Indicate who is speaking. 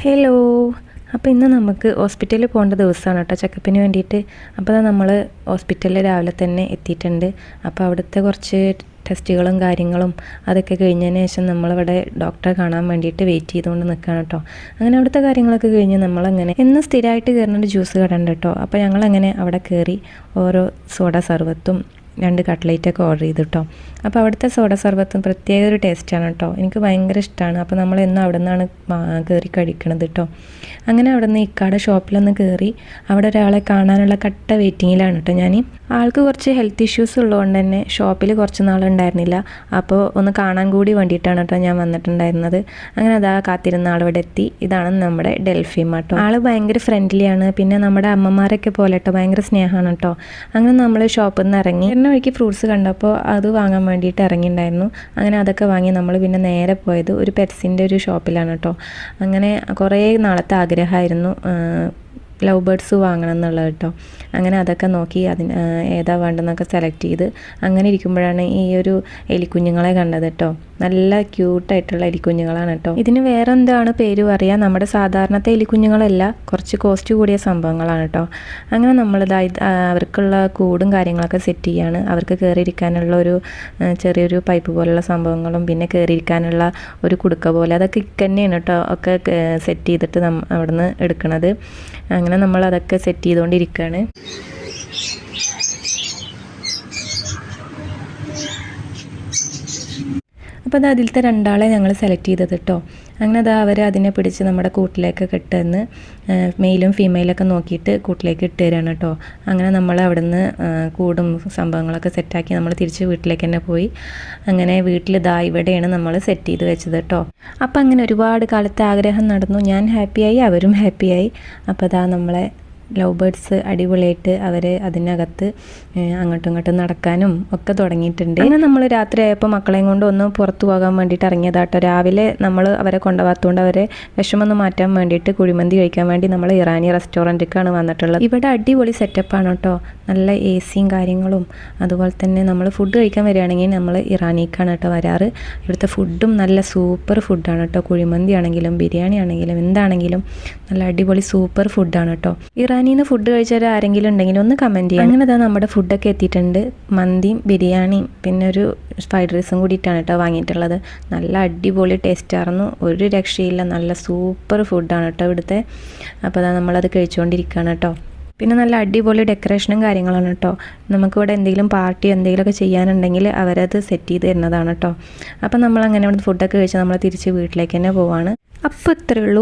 Speaker 1: Hello. അപ്പോൾ ഇന്ന് നമുക്ക് ഹോസ്പിറ്റലിൽ പോകേണ്ട ദിവസമാണ് കേട്ടോ, ചെക്കപ്പിന് വേണ്ടിയിട്ട്. അപ്പോൾ നമ്മൾ ഹോസ്പിറ്റലിൽ രാവിലെ തന്നെ എത്തിയിട്ടുണ്ട്. അപ്പോൾ അവിടുത്തെ കുറച്ച് ടെസ്റ്റുകളും കാര്യങ്ങളും അതൊക്കെ കഴിഞ്ഞതിന് ശേഷം നമ്മളിവിടെ ഡോക്ടറെ കാണാൻ വേണ്ടിയിട്ട് വെയിറ്റ് ചെയ്തുകൊണ്ട് നിൽക്കുകയാണ് കേട്ടോ. അങ്ങനെ അവിടുത്തെ കാര്യങ്ങളൊക്കെ കഴിഞ്ഞ് നമ്മളങ്ങനെ ഇന്ന് സ്ഥിരമായിട്ട് കയറുന്നൊരു ജ്യൂസ് കടയുണ്ട് കേട്ടോ. അപ്പോൾ ഞങ്ങളങ്ങനെ അവിടെ കയറി ഓരോ സോഡ സർബത്തും 2 കട്ട്ലേറ്റൊക്കെ ഓർഡർ ചെയ്തു കേട്ടോ. അപ്പോൾ അവിടുത്തെ സോഡ സർബത്തും പ്രത്യേക ഒരു ടേസ്റ്റാണ് കേട്ടോ, എനിക്ക് ഭയങ്കര ഇഷ്ടമാണ്. അപ്പോൾ നമ്മളെന്നും അവിടെ നിന്നാണ് കയറി കഴിക്കണത് കേട്ടോ. അങ്ങനെ അവിടെ നിന്ന് ഇക്കാടെ ഷോപ്പിലൊന്ന് കയറി അവിടെ ഒരാളെ കാണാനുള്ള കട്ട വെയിറ്റിങ്ങിലാണ് കേട്ടോ ഞാൻ. ആൾക്ക് കുറച്ച് ഹെൽത്ത് ഇഷ്യൂസ് ഉള്ളതുകൊണ്ട് തന്നെ ഷോപ്പിൽ കുറച്ച് നാളുണ്ടായിരുന്നില്ല. അപ്പോൾ ഒന്ന് കാണാൻ കൂടി വേണ്ടിയിട്ടാണ് കേട്ടോ ഞാൻ വന്നിട്ടുണ്ടായിരുന്നത്. അങ്ങനെ അതാ കാത്തിരുന്ന ആളിവിടെ എത്തി. ഇതാണ് നമ്മുടെ ഡെൽഫിമ കേട്ടോ. ആൾ ഭയങ്കര ഫ്രണ്ട്ലിയാണ്, പിന്നെ നമ്മുടെ അമ്മമാരൊക്കെ പോലെ കേട്ടോ, ഭയങ്കര സ്നേഹമാണ് കേട്ടോ. അങ്ങനെ നമ്മൾ ഷോപ്പിൽ നിന്ന് ഇറങ്ങി വഴിക്ക് ഫ്രൂട്ട്സ് കണ്ടപ്പോൾ അത് വാങ്ങാൻ വേണ്ടിയിട്ട് ഇറങ്ങിയിട്ടുണ്ടായിരുന്നു. അങ്ങനെ അതൊക്കെ വാങ്ങി നമ്മൾ പിന്നെ നേരെ പോയത് ഒരു പെറ്റ്സിൻ്റെ ഒരു ഷോപ്പിലാണ് കേട്ടോ. അങ്ങനെ കുറേ നാളത്തെ ആഗ്രഹമായിരുന്നു ലവ് ബേർഡ്സ് വാങ്ങണം എന്നുള്ളത് കേട്ടോ. അങ്ങനെ അതൊക്കെ നോക്കി അതിന് ഏതാ വേണ്ടെന്നൊക്കെ സെലക്ട് ചെയ്ത് അങ്ങനെ ഇരിക്കുമ്പോഴാണ് ഈ ഒരു എലിക്കുഞ്ഞുങ്ങളെ കണ്ടത് കേട്ടോ. നല്ല ക്യൂട്ടായിട്ടുള്ള എലിക്കുഞ്ഞുങ്ങളാണ് കേട്ടോ. ഇതിന് വേറെ എന്താണ് പേര് പറയുക, നമ്മുടെ സാധാരണത്തെ എലിക്കുഞ്ഞുങ്ങളല്ല, കുറച്ച് കോസ്റ്റ് കൂടിയ സംഭവങ്ങളാണ് കേട്ടോ. അങ്ങനെ നമ്മളിതായി അവർക്കുള്ള കൂടും കാര്യങ്ങളൊക്കെ സെറ്റ് ചെയ്യാണ്. അവർക്ക് കയറിയിരിക്കാനുള്ള ഒരു ചെറിയൊരു പൈപ്പ് പോലുള്ള സംഭവങ്ങളും പിന്നെ കയറിയിരിക്കാനുള്ള ഒരു കുടുക്ക പോലെ അതൊക്കെ തന്നെയാണ് കേട്ടോ ഒക്കെ സെറ്റ് ചെയ്തിട്ട് അവിടെ നിന്ന് എടുക്കണത്. അങ്ങനെ നമ്മൾ അതൊക്കെ സെറ്റ് ചെയ്തുകൊണ്ടിരിക്കുകയാണ്. അപ്പോൾ അത് അതിലത്തെ 2 ആളെ ഞങ്ങൾ സെലക്ട് ചെയ്തത് കേട്ടോ. അങ്ങനെ അത് അവർ അതിനെ പിടിച്ച് നമ്മുടെ കൂട്ടിലേക്കൊക്കെ ഇട്ടെന്ന് മെയിലും ഫീമെയിലൊക്കെ നോക്കിയിട്ട് കൂട്ടിലേക്ക് ഇട്ട് തരാണ് കേട്ടോ. അങ്ങനെ നമ്മൾ അവിടെ നിന്ന് കൂടും സംഭവങ്ങളൊക്കെ സെറ്റാക്കി നമ്മൾ തിരിച്ച് വീട്ടിലേക്ക് തന്നെ പോയി. അങ്ങനെ വീട്ടിൽ ഇവിടെയാണ് നമ്മൾ സെറ്റ് ചെയ്ത് വെച്ചത് കേട്ടോ. അപ്പോൾ അങ്ങനെ ഒരുപാട് കാലത്തെ ആഗ്രഹം നടന്നു. ഞാൻ ഹാപ്പിയായി, അവരും ഹാപ്പിയായി. അപ്പോൾ നമ്മളെ ലവ് ബേർഡ്സ് അടിപൊളിയായിട്ട് അവർ അതിനകത്ത് അങ്ങോട്ടും ഇങ്ങോട്ടും നടക്കാനും ഒക്കെ തുടങ്ങിയിട്ടുണ്ട്. അങ്ങനെ നമ്മൾ രാത്രി ആയപ്പോൾ മക്കളെയും കൊണ്ട് ഒന്ന് പുറത്തു പോകാൻ വേണ്ടിയിട്ട് ഇറങ്ങിയതാട്ടോ. രാവിലെ നമ്മൾ അവരെ കൊണ്ടുപോകാത്തതുകൊണ്ട് അവരെ വിഷമൊന്ന് മാറ്റാൻ വേണ്ടിയിട്ട് കുഴിമന്തി കഴിക്കാൻ വേണ്ടി നമ്മൾ ഇറാനി റെസ്റ്റോറൻറ്റിലേക്കാണ് വന്നിട്ടുള്ളത്. ഇവിടെ അടിപൊളി സെറ്റപ്പാണ് കേട്ടോ, നല്ല എ സിയും കാര്യങ്ങളും. അതുപോലെ തന്നെ നമ്മൾ ഫുഡ് കഴിക്കാൻ വരികയാണെങ്കിൽ നമ്മൾ ഇറാനിക്കാണ് കേട്ടോ വരാറ്. ഇവിടുത്തെ ഫുഡും നല്ല സൂപ്പർ ഫുഡാണ് കേട്ടോ. കുഴിമന്തി ആണെങ്കിലും ബിരിയാണി ആണെങ്കിലും എന്താണെങ്കിലും നല്ല അടിപൊളി സൂപ്പർ ഫുഡാണ് കേട്ടോ. ഇറാനിന്ന് ഫുഡ് കഴിച്ചാൽ ആരെങ്കിലും ഉണ്ടെങ്കിൽ ഒന്ന് കമൻറ്റ് ചെയ്യാം. അങ്ങനെ നമ്മുടെ ഫുഡൊക്കെ എത്തിയിട്ടുണ്ട്. മന്തിയും ബിരിയാണിയും പിന്നെ ഒരു ഫ്രൈഡ് റൈസും കൂടിയിട്ടാണ് കേട്ടോ വാങ്ങിയിട്ടുള്ളത്. നല്ല അടിപൊളി ടേസ്റ്റായിരുന്നു, ഒരു രക്ഷയില്ല. നല്ല സൂപ്പർ ഫുഡാണ് കേട്ടോ ഇവിടുത്തെ. അപ്പോൾ നമ്മളത് കഴിച്ചുകൊണ്ടിരിക്കുകയാണ് കേട്ടോ. പിന്നെ നല്ല അടിപൊളി ഡെക്കറേഷനും കാര്യങ്ങളാണ് കേട്ടോ. നമുക്കിവിടെ എന്തെങ്കിലും പാർട്ടി എന്തെങ്കിലുമൊക്കെ ചെയ്യാനുണ്ടെങ്കിൽ അവരത് സെറ്റ് ചെയ്ത് തരുന്നതാണ് കേട്ടോ. അപ്പം നമ്മളങ്ങനെ ഇവിടെ ഫുഡൊക്കെ കഴിച്ച് നമ്മൾ തിരിച്ച് വീട്ടിലേക്ക് തന്നെ പോവാണ്. അപ്പോൾ ഇത്രയേ ഉള്ളൂ.